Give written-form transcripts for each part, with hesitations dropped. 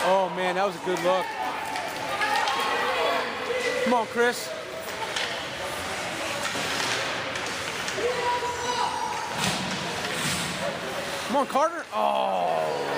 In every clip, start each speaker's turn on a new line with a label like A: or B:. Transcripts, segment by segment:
A: Oh man, that was a good look. Come on, Chris. Come on, Carter. Oh.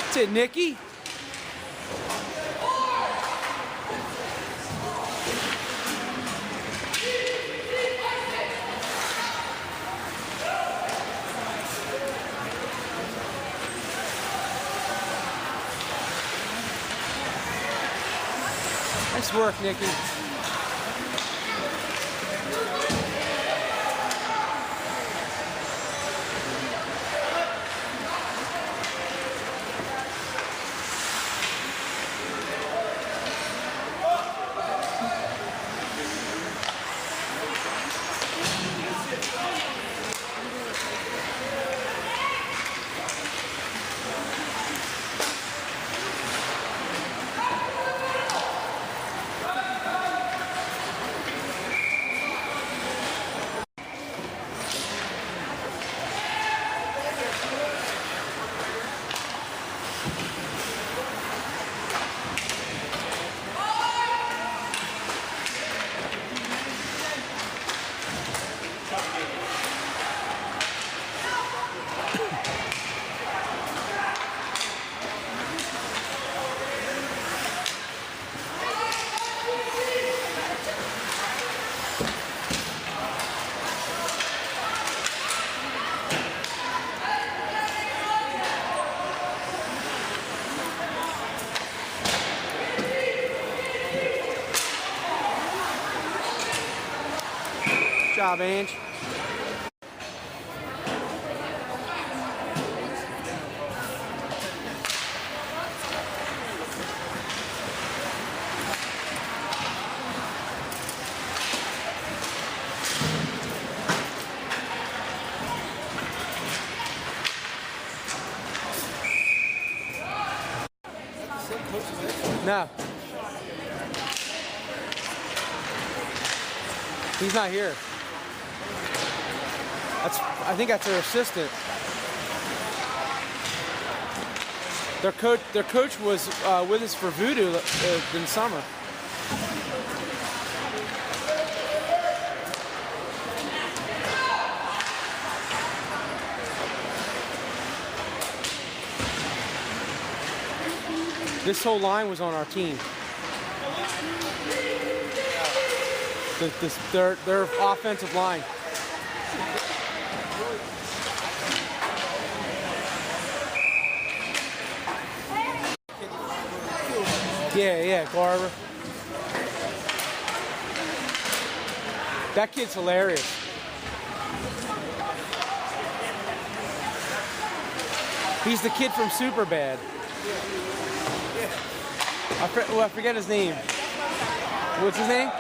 A: That's it, Nikki. Nice work, Nikki. Good job, Ange. No. He's not here. I think that's their assistant. Their coach was with us for Voodoo in summer. This whole line was on our team. Their offensive line. Yeah, Garber. That kid's hilarious. He's the kid from Superbad. I forget his name. What's his name?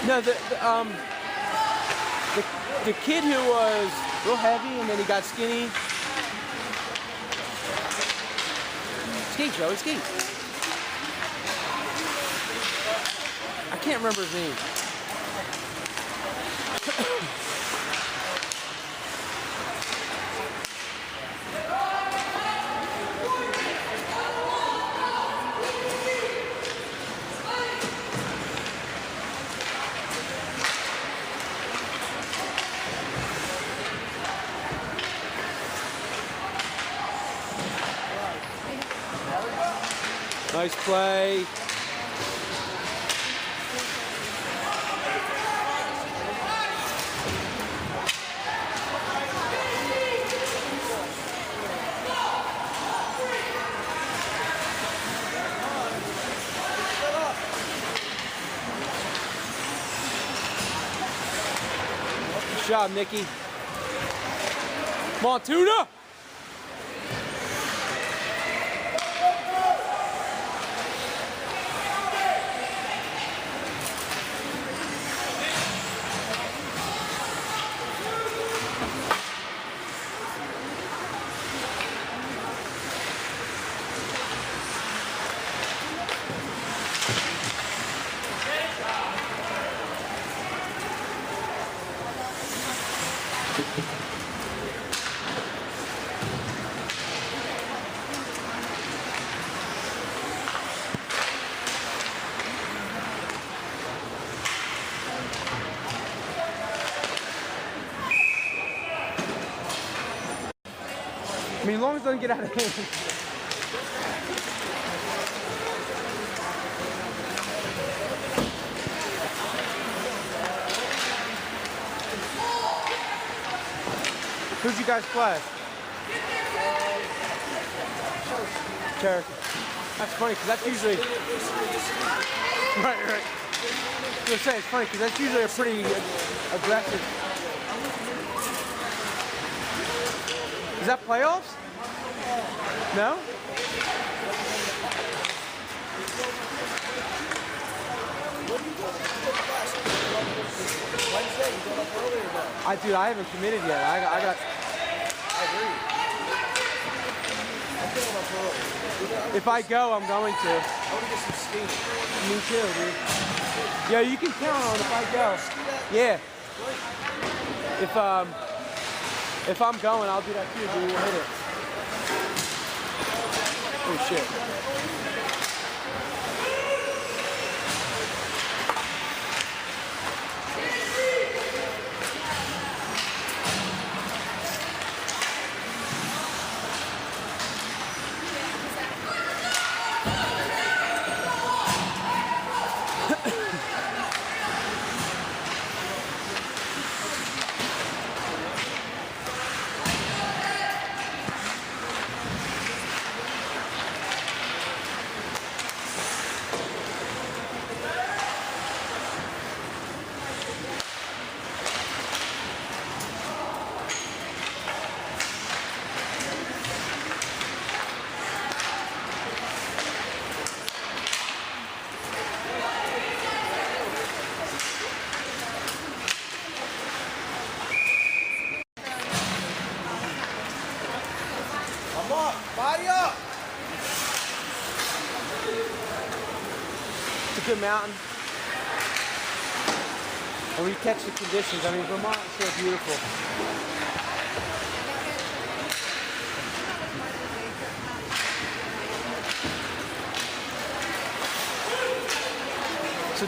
A: No, the kid who was real heavy and then he got skinny. Skate, Joey, skate. I can't remember his name. Nice play. job, Nikki. Come on, Tuna! I mean, as long as it doesn't get out of hand. Who'd you guys play? Cherokee. That's funny, because that's usually... Right. I was gonna say, it's funny, because that's usually a pretty aggressive... Is that playoffs? No? Dude, I haven't committed yet. I got. I agree. If I go, I'm going to. I want to get some skating. Me too, dude. Yeah, you can count on if I go. Yeah. If I'm going, I'll do that too, dude. We'll hit it. Oh shit. Body up! It's a good mountain. And when you catch the conditions, I mean, Vermont is so beautiful. So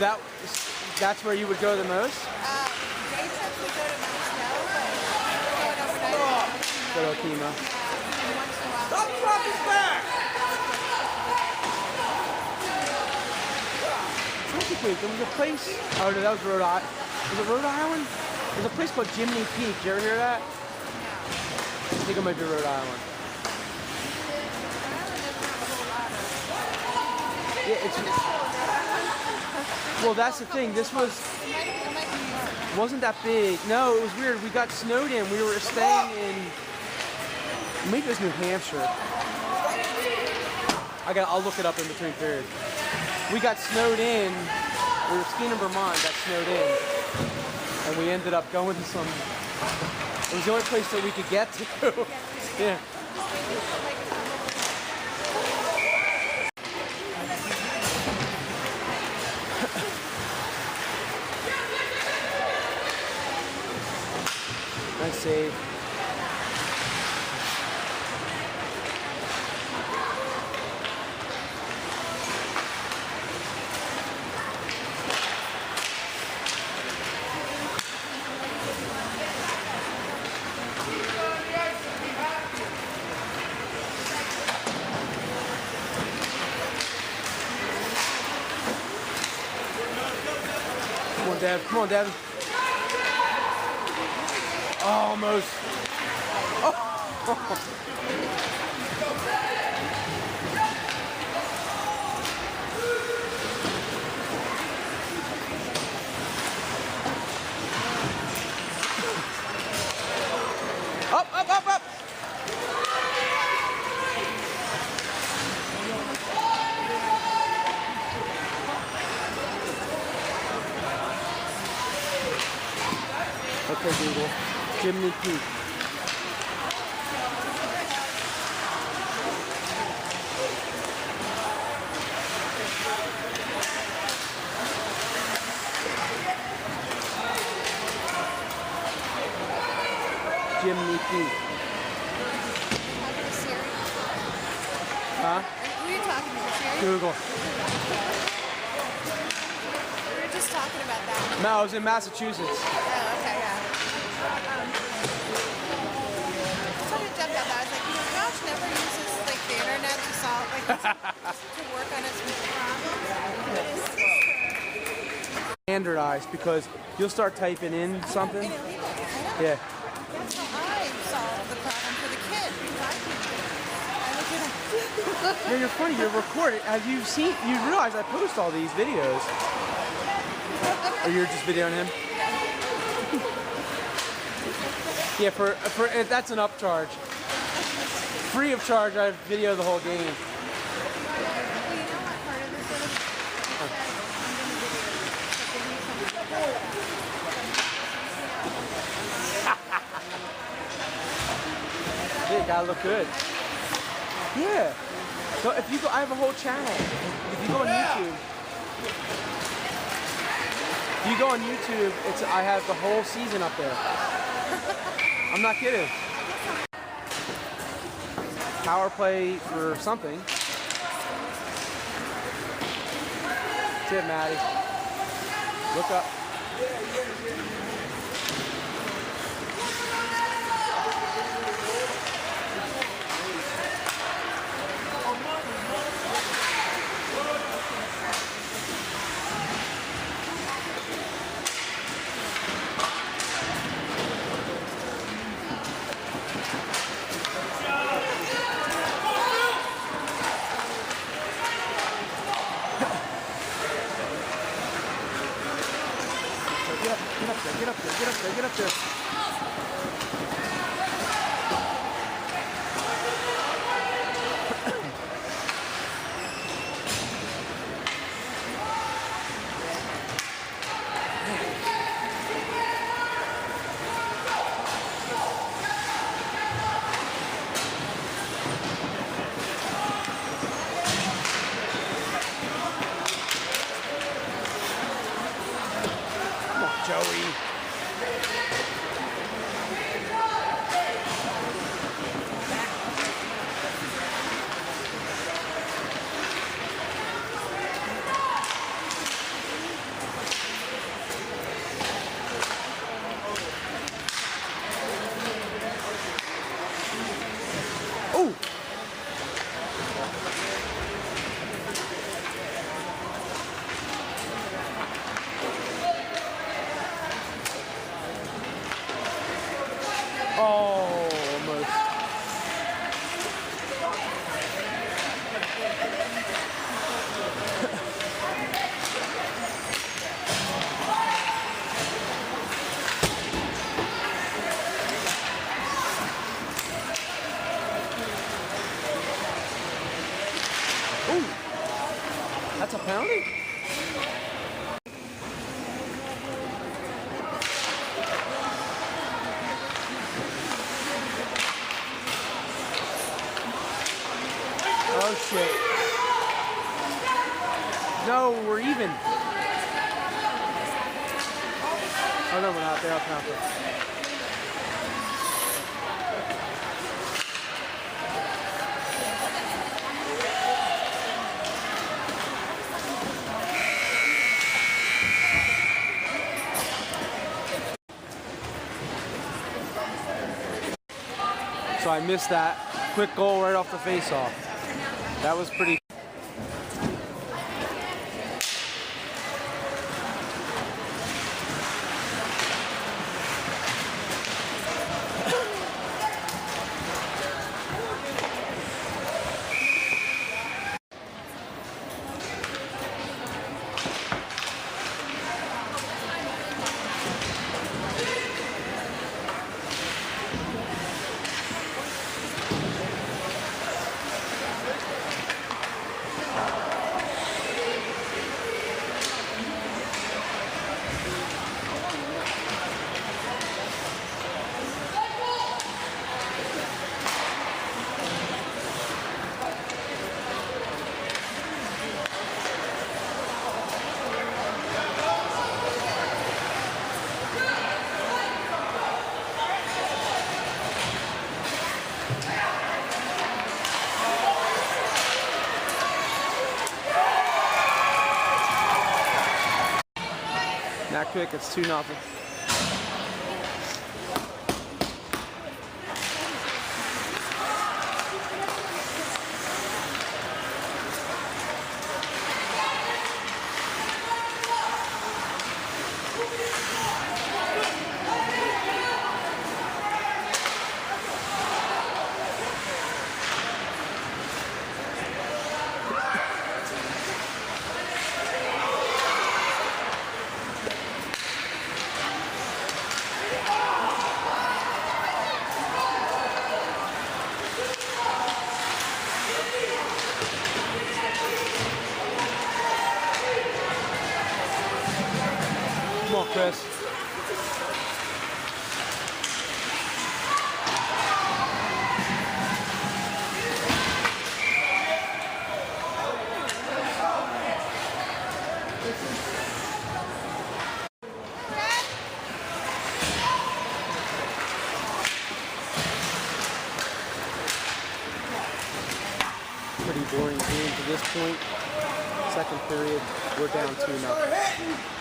A: that's where you would go the most?
B: They said we go to Mount Snow, but
A: Go to Okemo.
B: Stop dropping back!
A: Wait, there was a place. Oh no, that was Rhode Island. Was it Rhode Island? There's a place called Jiminy Peak. Did you ever hear that? I think it might be Rhode Island. Yeah, it's. Well, that's the thing. This wasn't that big. No, it was weird. We got snowed in. We were staying in. Maybe it was New Hampshire. I'll look it up in between periods. We got snowed in. We were skiing in Vermont, got snowed in, and we ended up going to some. It was the only place that we could get to. Yeah. Nice save. Come on, Dev. Come on, Dev. Oh, almost. Oh. Okay, Google. Jiminy Peak. Jiminy Peak.
B: Talking to Siri.
A: Huh?
B: Who are you talking to, Siri?
A: Google.
B: We were just talking about that.
A: No, I was in Massachusetts.
B: Oh, okay, yeah. Somebody jumped out that. I was like, Josh never uses like the internet to solve just to work on his problems. But his sister.
A: Standardized because you'll start typing in something. Yeah.
B: That's how I solve the problem for the kid. I look at him.
A: Yeah, you're funny. You're recording. Have you seen? You realize I post all these videos. Or you're just videoing him? Yeah, for if that's an upcharge. Free of charge, I video the whole game.
B: Well, you know what part of this is? I'm going to video it.
A: Yeah, you gotta look good. Yeah. So if you go, I have a whole channel. If you go on YouTube, I have the whole season up there. I'm not kidding. Power play for something. That's it, Maddie. Look up. Get up there, get up there, get up there. Come on, Joey. Oh! Oh, almost. Ooh, that's a penalty? Oh shit. No, we're even. Oh no, we're not. They're out counter. So I missed that quick goal right off the face-off. That was pretty. back quick. It's 2-0. Come on, Chris. Pretty boring game to this point. Second period, we're down 2-0.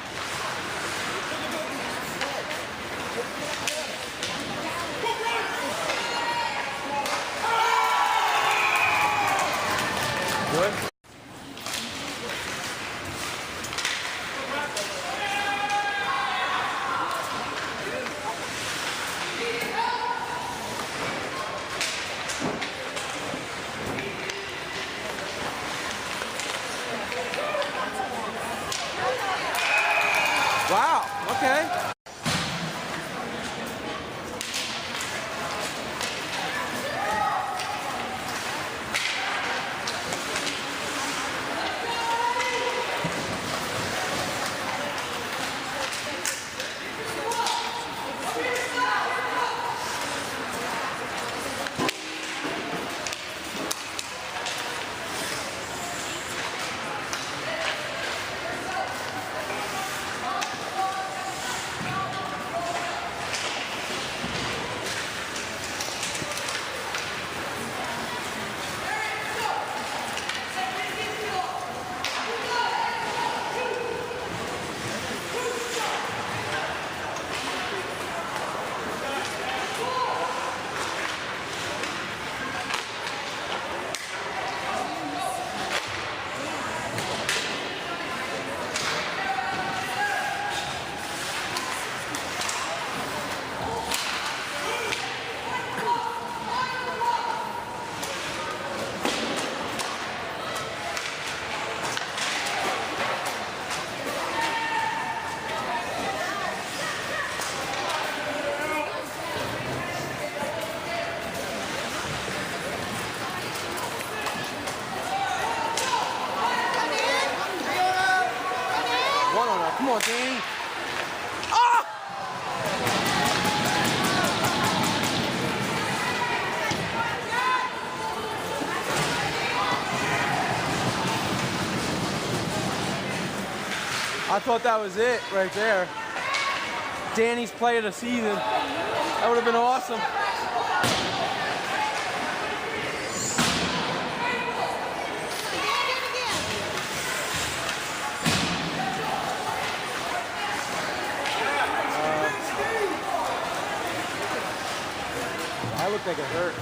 A: Good. Wow, okay. Come on, Danny. Ah! I thought that was it right there. Danny's play of the season. That would have been awesome. That looked like it hurt.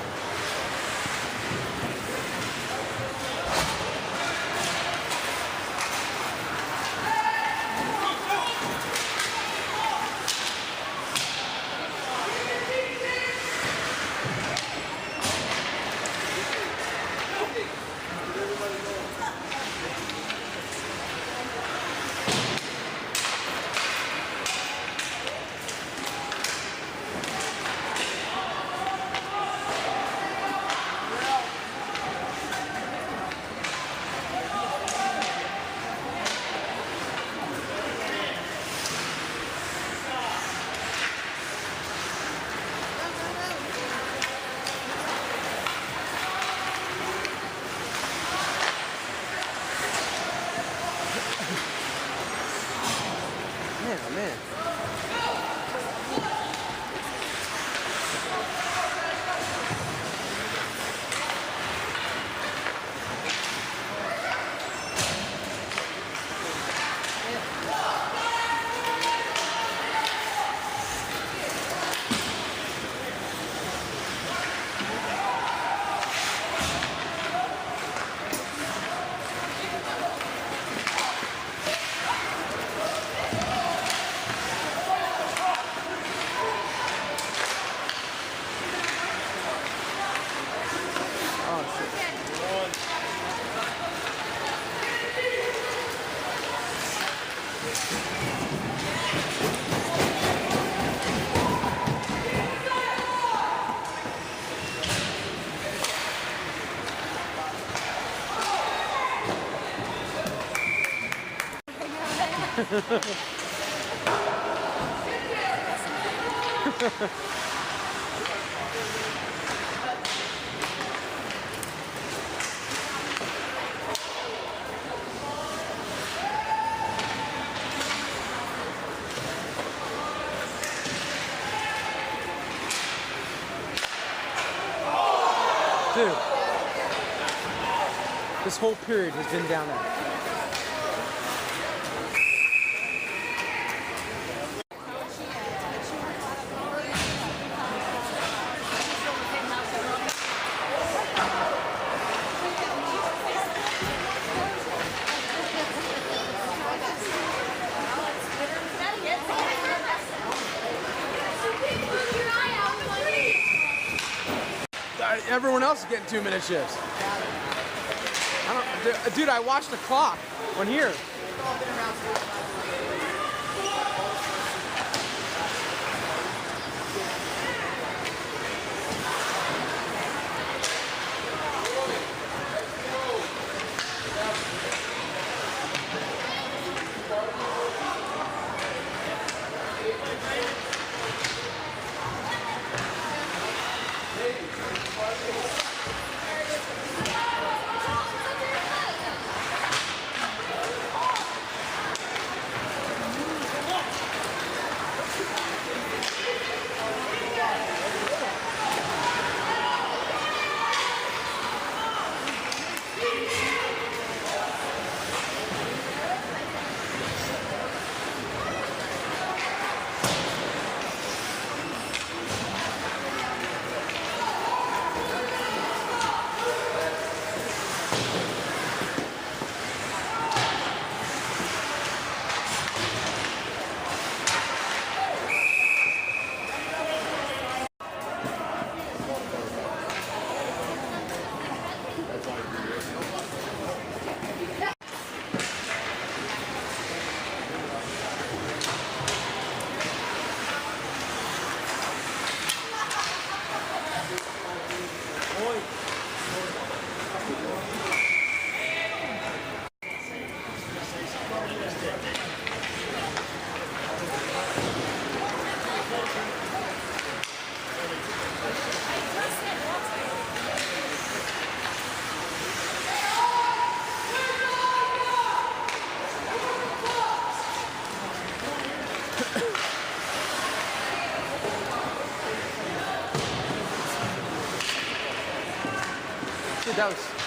A: Dude, this whole period has been down there. Everyone else is getting 2-minute shifts. Dude, I watched the clock on here. Dude, that was...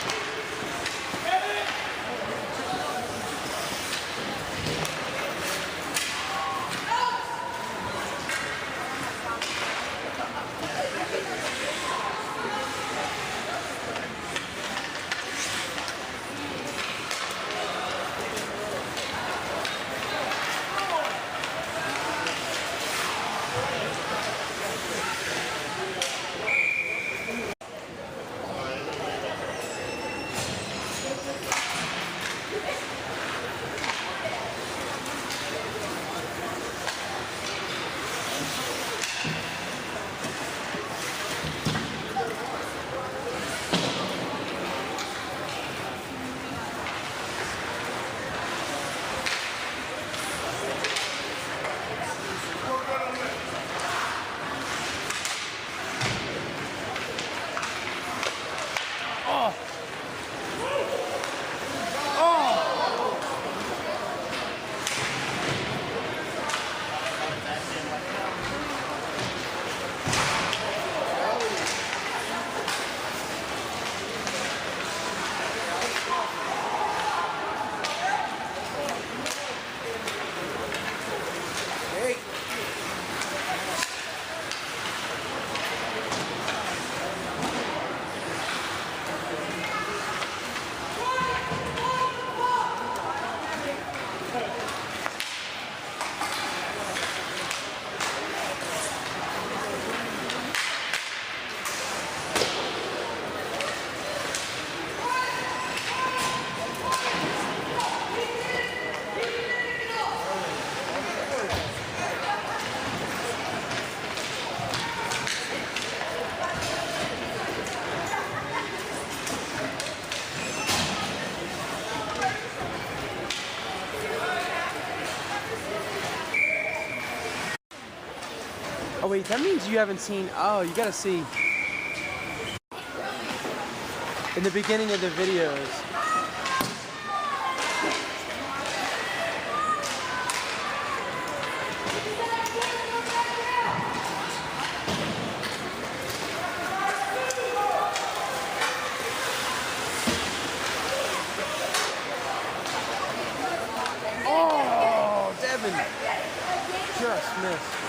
A: wait, that means you haven't seen. Oh, you gotta see. In the beginning of the videos. Oh, Devin just missed.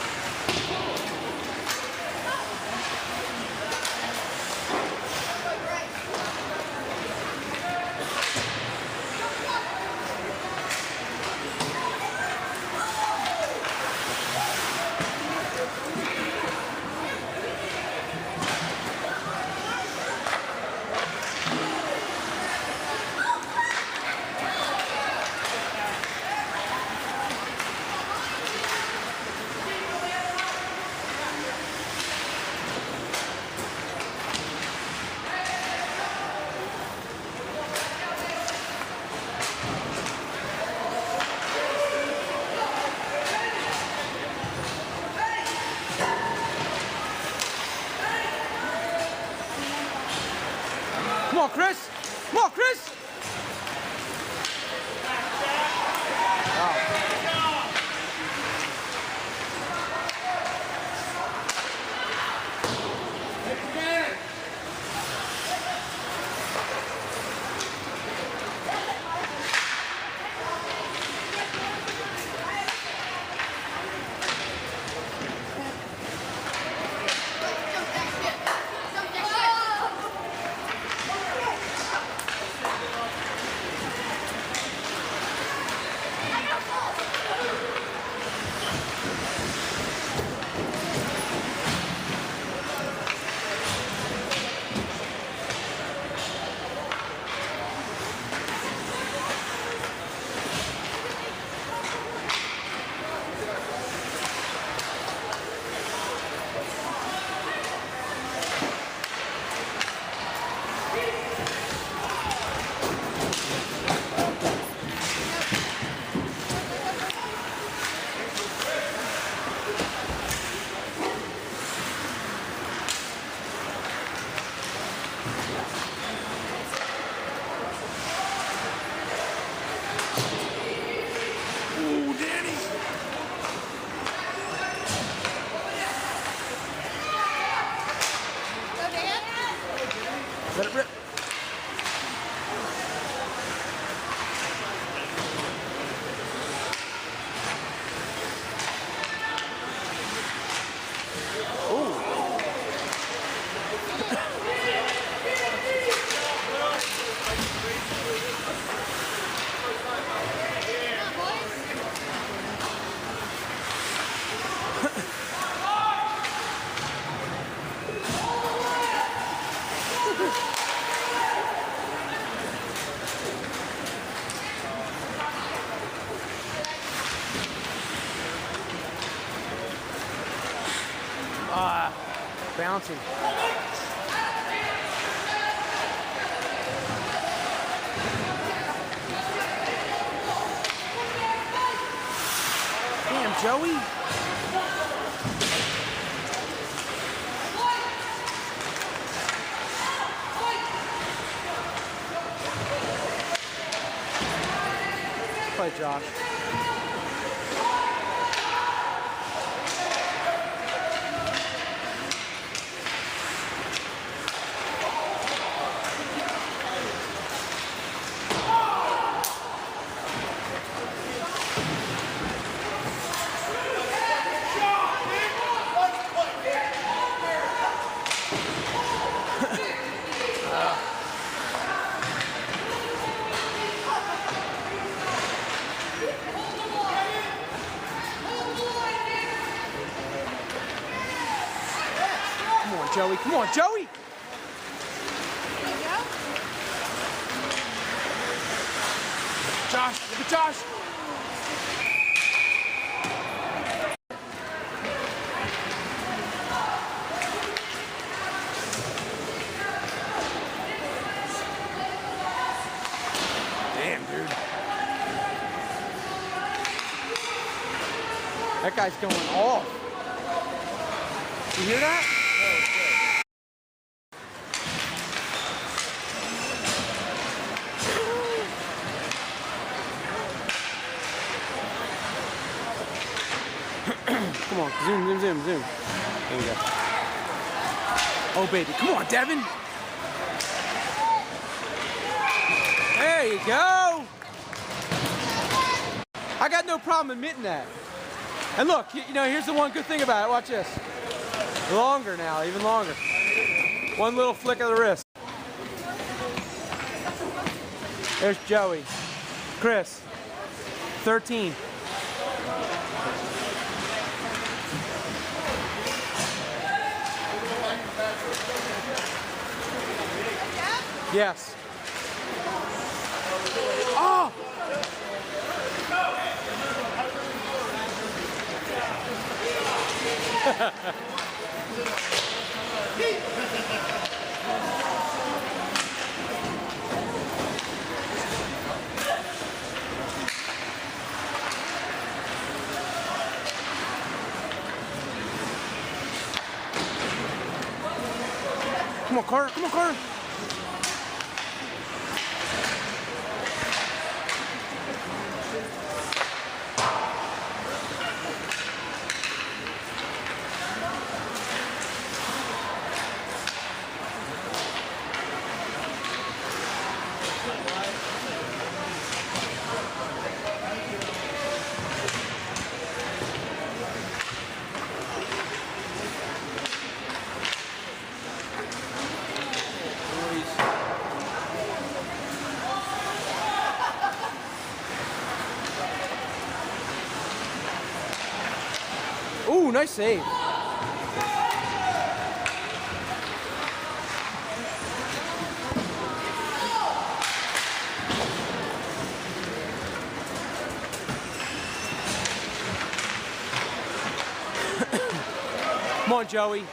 A: Come on, Chris! Come on, Chris! Let it rip. Bouncing. Damn, Joey. Play, Josh. Come on, Joey. Come on, Joey. Josh, look at Josh. Damn, dude. That guy's going off. You hear that? Come on, zoom. There we go. Oh, baby. Come on, Devin. There you go. I got no problem admitting that. And look, you know, here's the one good thing about it. Watch this. Longer now, even longer. One little flick of the wrist. There's Joey. Chris. 13. Yes. Oh! Come on, Carter. Come on, Carter. Ooh, nice save. Come on, Joey.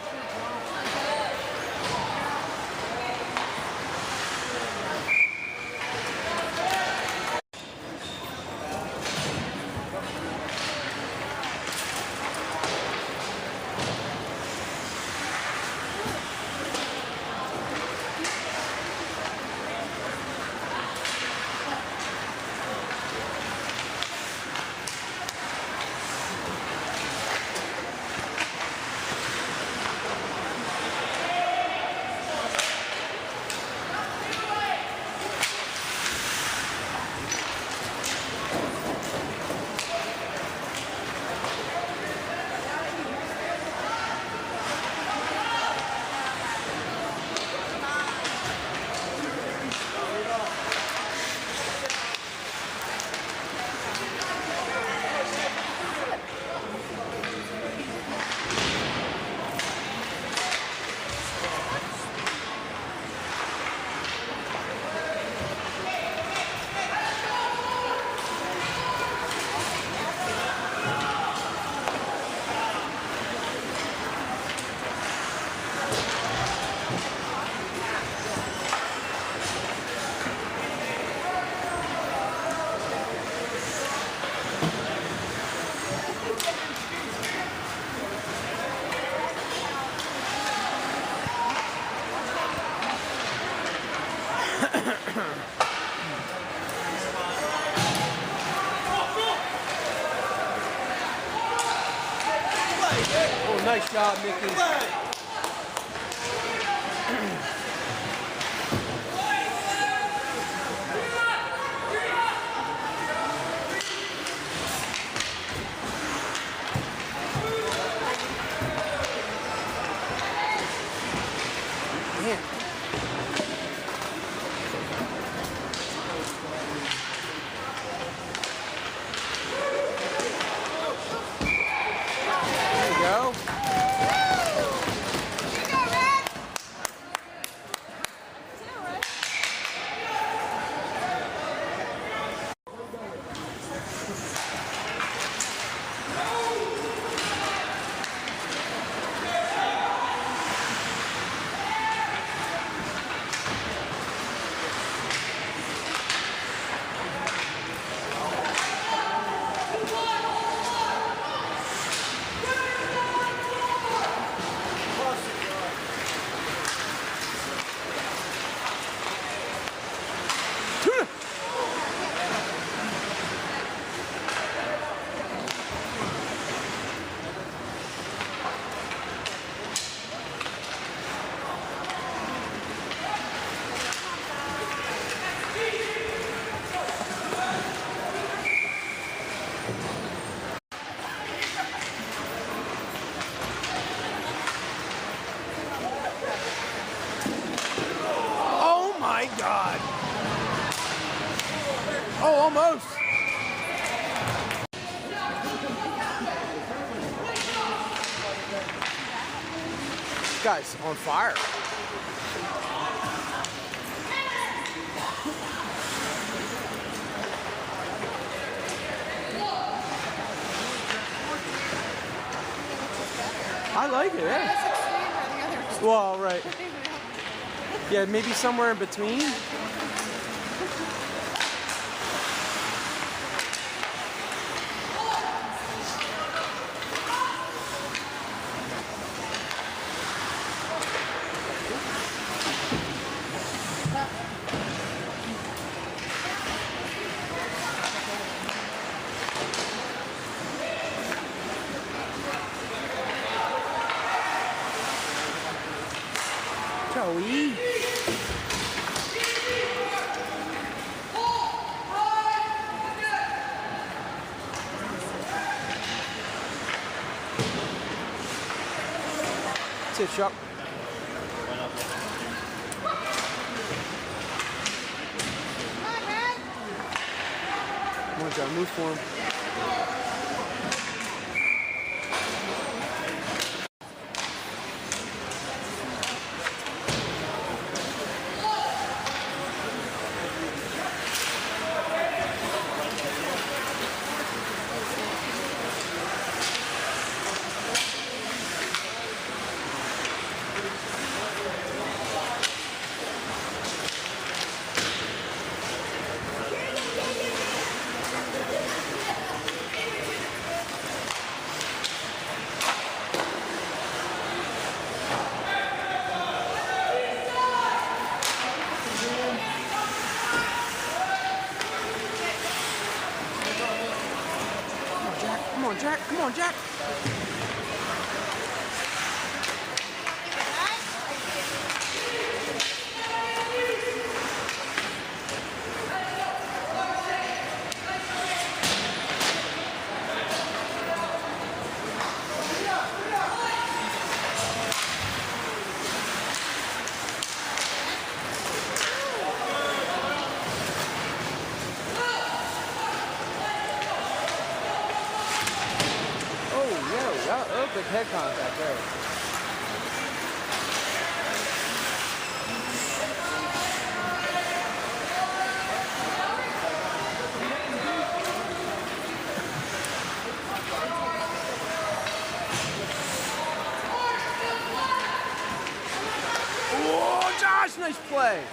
A: Oh, nice job, Mickey. Man. There you go. Oh, almost. This guy's on fire. I like it, yeah.
B: Less extreme or the other extreme.
A: Well, right. Yeah, maybe somewhere in between. Joey. That's it, Chuck.
B: Come on, man.
A: Come on, John, move for him. Come on, Jack. Come on, Jack. Oh, big head contact there. Whoa, Josh, nice play.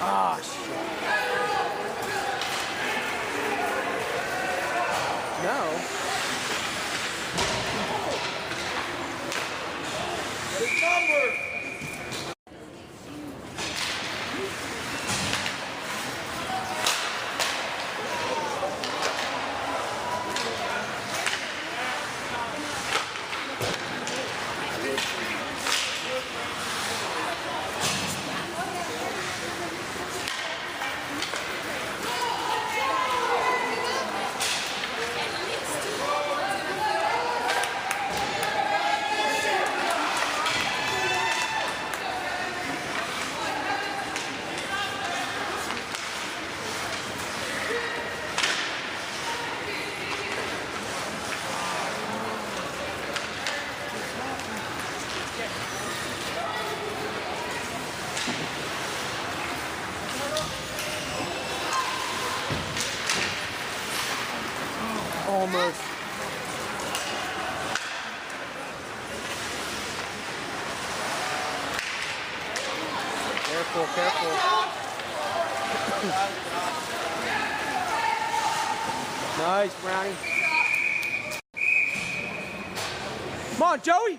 A: Ah, shit. No. Big number. Almost. Careful, careful. Nice, Brownie. Come on, Joey.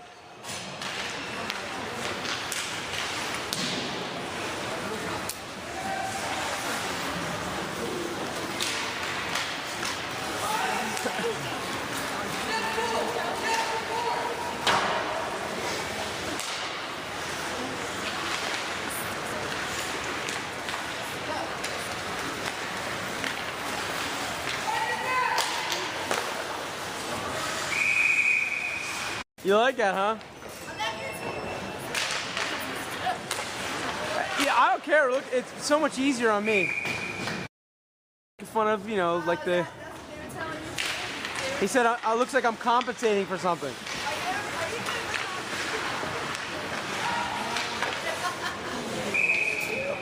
A: You like that, huh? Yeah, I don't care. Look, it's so much easier on me. fun of, you know, like the. He said, "I looks like I'm compensating for something."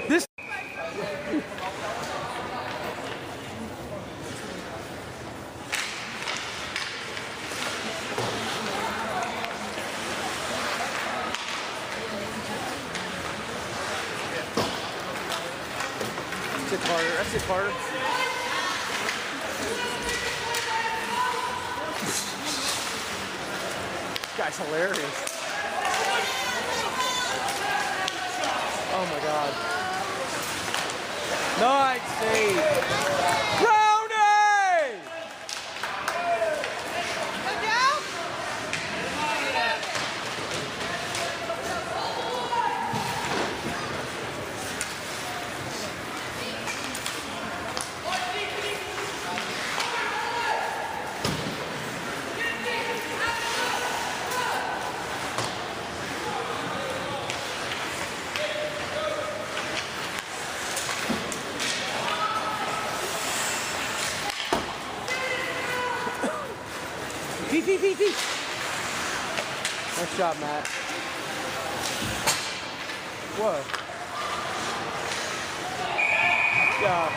A: This. That's it, Carter. That's it, Carter. This guy's hilarious. Oh my god. Nice save. Brownie!
B: Good job.
A: Pee. Nice job, Matt. Whoa. Good job.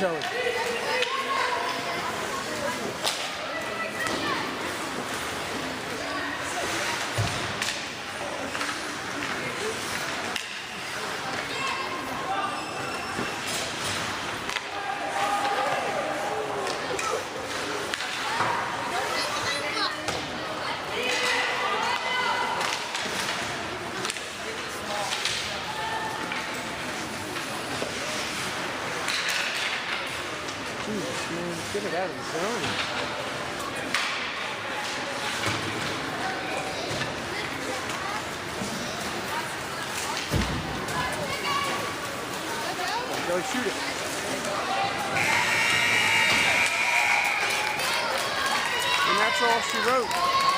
A: Joey. Jesus, man, get it out of the zone. Go shoot it. And that's all she wrote.